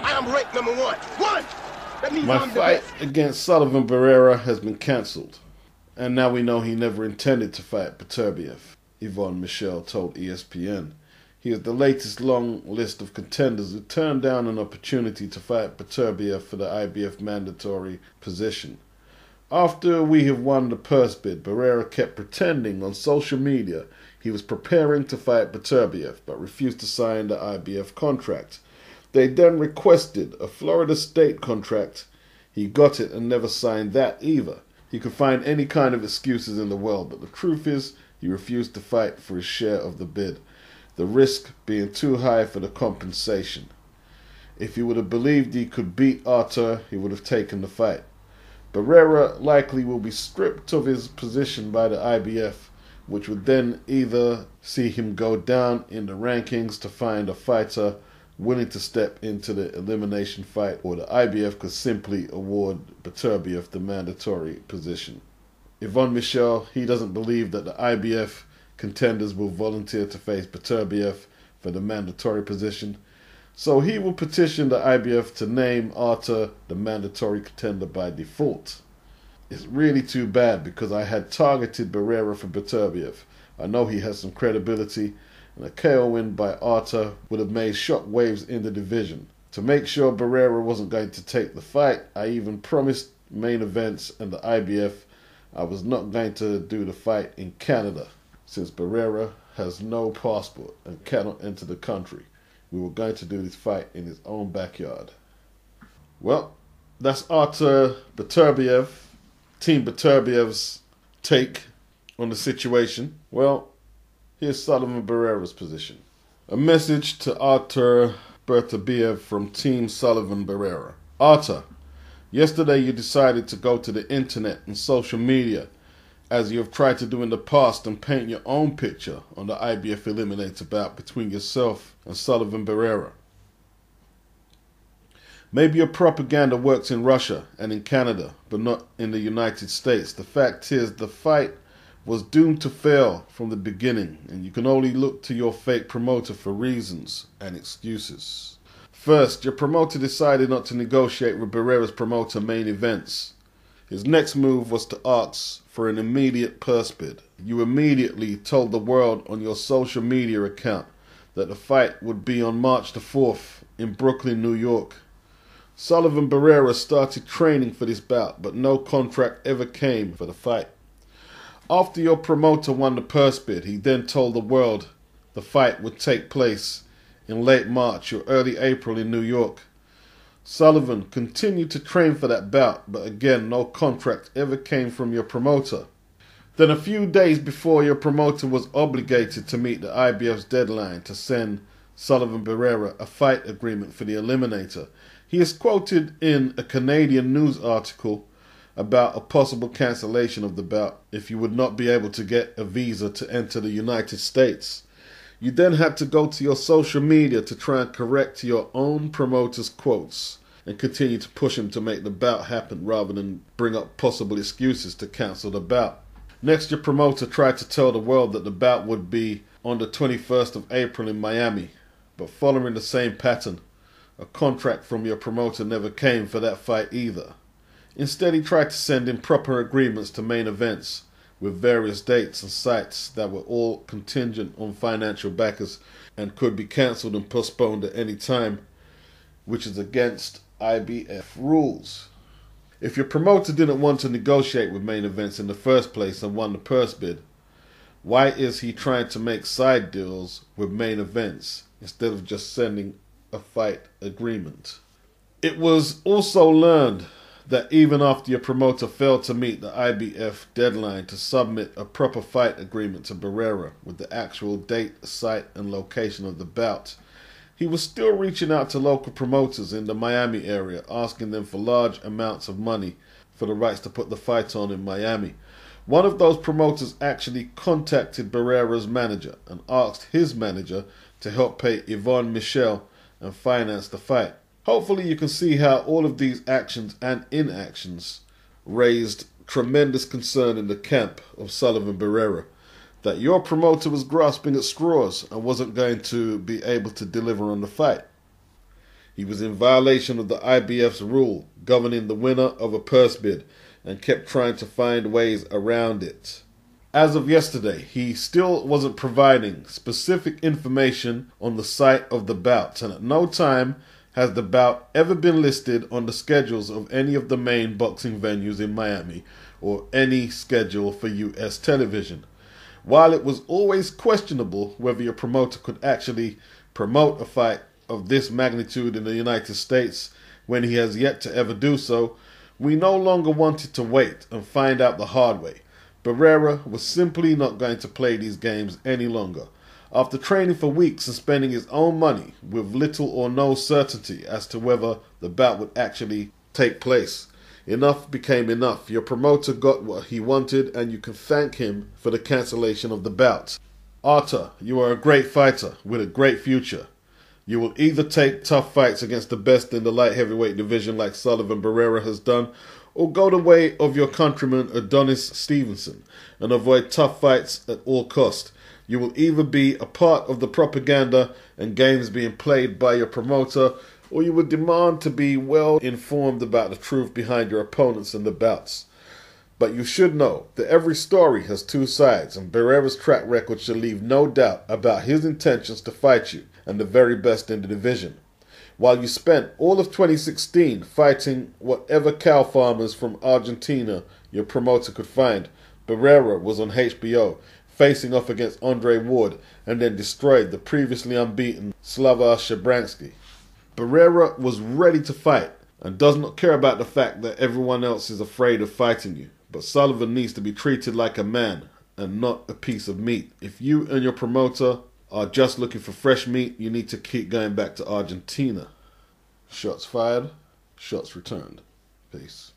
I am ranked number one. One! That means My I'm the fight best. against Sullivan Barrera has been cancelled, and now we know he never intended to fight Beterbiev, Yvonne Michel told ESPN. He is the latest long list of contenders who turned down an opportunity to fight Beterbiev for the IBF mandatory position. After we have won the purse bid, Barrera kept pretending on social media he was preparing to fight Beterbiev, but refused to sign the IBF contract. They then requested a Florida state contract. He got it and never signed that either. He could find any kind of excuses in the world, but the truth is he refused to fight for his share of the bid, the risk being too high for the compensation. If he would have believed he could beat Artur, he would have taken the fight. Barrera likely will be stripped of his position by the IBF, which would then either see him go down in the rankings to find a fighter willing to step into the elimination fight, or the IBF could simply award Beterbiev the mandatory position. Yvonne Michel, he doesn't believe that the IBF contenders will volunteer to face Beterbiev for the mandatory position, so he will petition the IBF to name Artur the mandatory contender by default. It's really too bad because I had targeted Barrera for Beterbiev. I know he has some credibility, and a KO win by Artur would have made shock waves in the division. To make sure Barrera wasn't going to take the fight, I even promised main events and the IBF I was not going to do the fight in Canada, since Barrera has no passport and cannot enter the country. We were going to do this fight in his own backyard. Well, that's Artur Beterbiev, Team Beterbiev's take on the situation. Well, here's Sullivan Barrera's position. A message to Artur Beterbiev from Team Sullivan Barrera. Artur, yesterday you decided to go to the internet and social media, as you have tried to do in the past, and paint your own picture on the IBF Eliminator bout between yourself and Sullivan Barrera. Maybe your propaganda works in Russia and in Canada, but not in the United States. The fact is, the fight was doomed to fail from the beginning, and you can only look to your fake promoter for reasons and excuses. First, your promoter decided not to negotiate with Barrera's promoter Main Events. His next move was to ask for an immediate purse bid. You immediately told the world on your social media account that the fight would be on March the 4th in Brooklyn, New York. Sullivan Barrera started training for this bout, but no contract ever came for the fight. After your promoter won the purse bid, he then told the world the fight would take place in late March or early April in New York. Sullivan continued to train for that bout, but again, no contract ever came from your promoter. Then a few days before your promoter was obligated to meet the IBF's deadline to send Sullivan Barrera a fight agreement for the Eliminator, he is quoted in a Canadian news article about a possible cancellation of the bout if you would not be able to get a visa to enter the United States. You then had to go to your social media to try and correct your own promoter's quotes and continue to push him to make the bout happen rather than bring up possible excuses to cancel the bout. Next, your promoter tried to tell the world that the bout would be on the 21st of April in Miami, but following the same pattern, a contract from your promoter never came for that fight either. Instead, he tried to send improper agreements to Main Events with various dates and sites that were all contingent on financial backers and could be cancelled and postponed at any time, which is against IBF rules. If your promoter didn't want to negotiate with Main Events in the first place and won the purse bid, why is he trying to make side deals with Main Events instead of just sending a fight agreement? It was also learned that even after your promoter failed to meet the IBF deadline to submit a proper fight agreement to Barrera with the actual date, site and location of the bout, he was still reaching out to local promoters in the Miami area, asking them for large amounts of money for the rights to put the fight on in Miami. One of those promoters actually contacted Barrera's manager and asked his manager to help pay Yvonne Michel and finance the fight. Hopefully you can see how all of these actions and inactions raised tremendous concern in the camp of Sullivan Barrera, that your promoter was grasping at straws and wasn't going to be able to deliver on the fight. He was in violation of the IBF's rule governing the winner of a purse bid and kept trying to find ways around it. As of yesterday, he still wasn't providing specific information on the site of the bouts, and at no time has the bout ever been listed on the schedules of any of the main boxing venues in Miami or any schedule for US television. While it was always questionable whether your promoter could actually promote a fight of this magnitude in the United States when he has yet to ever do so, we no longer wanted to wait and find out the hard way. Barrera was simply not going to play these games any longer. After training for weeks and spending his own money with little or no certainty as to whether the bout would actually take place, enough became enough. Your promoter got what he wanted, and you can thank him for the cancellation of the bout. Artur, you are a great fighter with a great future. You will either take tough fights against the best in the light heavyweight division like Sullivan Barrera has done, or go the way of your countryman Adonis Stevenson and avoid tough fights at all cost. You will either be a part of the propaganda and games being played by your promoter, or you would demand to be well informed about the truth behind your opponents and the bouts. But you should know that every story has two sides, and Barrera's track record should leave no doubt about his intentions to fight you and the very best in the division. While you spent all of 2016 fighting whatever cow farmers from Argentina your promoter could find, Barrera was on HBO, facing off against Andre Ward, and then destroyed the previously unbeaten Slava Shabransky. Barrera was ready to fight and does not care about the fact that everyone else is afraid of fighting you. But Sullivan needs to be treated like a man and not a piece of meat. If you and your promoter are just looking for fresh meat, you need to keep going back to Argentina. Shots fired, shots returned. Peace.